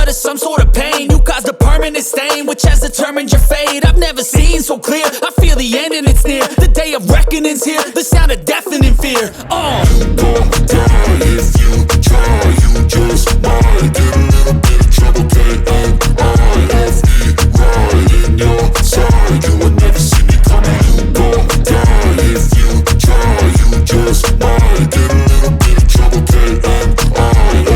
blood is some sort of pain. You caused a permanent stain, which has determined your fate. I've never seen so clear, I feel the end and it's near. The day of reckoning's here, the sound of deafening fear. You gon' die if you try, you just might get a little bit of trouble, K-N-I-F-E, right in your side, you will never see me coming. You gon' die if you try, you just might get a little bit of trouble, K-N-I-F-E,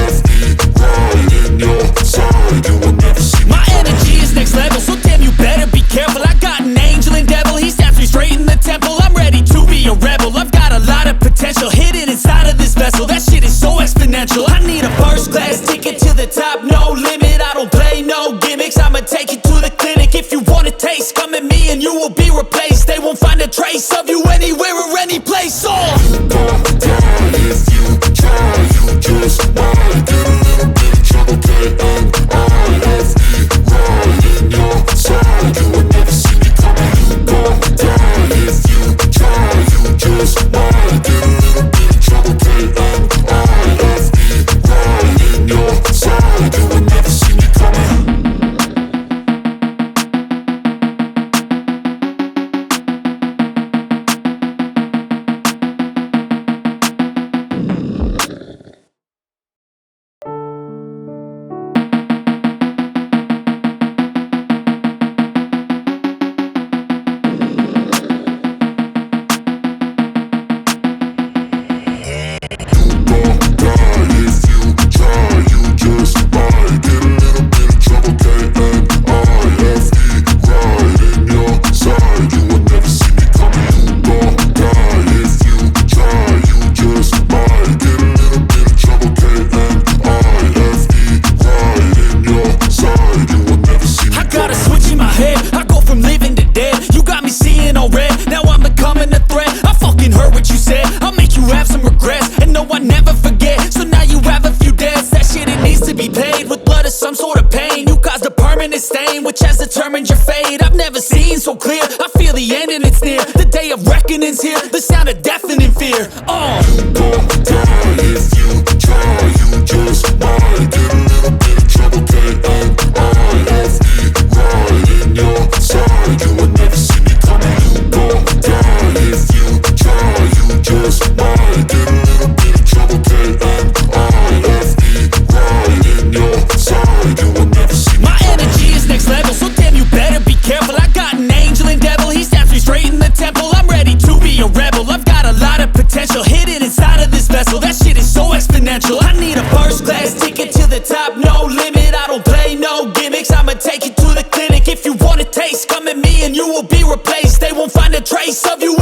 right in your side, you will never see me My energy is next level, so damn you better be careful. I got an angel and devil, he snaps me straight in the temple. I'm ready to be a rebel, I've got a lot of potential hidden inside of this vessel. That shit is so exponential. I need a first class ticket to the top, no limit. I don't play no gimmicks, I'ma take you to the clinic. If you want a taste, come at me and you will be replaced. They won't find a trace of you anywhere or any place. You gon' die if you try, you just might get a little bit of trouble, K-N-I-F-E, right in your side, you will never see me coming. You gon' die if you try, you just might get a little bit of trouble, K-N-I-F-E, right in your side, you will never see me coming. Stain, which has determined your fate. I've never seen so clear, I feel the end and it's near. The day of reckoning's here, the sound of deafening fear. You gon' die if you try, you just might get a little bit of trouble, K-N-I-F-E, right in your side, you will never see me coming. You gon' die if you try, you just might get a little bit of trouble, K-N-I-F-E, right in your side, you will never see me. My energy is next level, so damn you better be careful. I got an angel and devil, he snaps me straight in the temple. I'm ready to be a rebel, I've got a lot of potential hidden inside of this vessel. That shit is so exponential. I need a first class ticket to the top, no limit. I don't play no gimmicks, I'ma take you to the clinic. If you want a taste, come at me and you will be replaced. They won't find a trace of you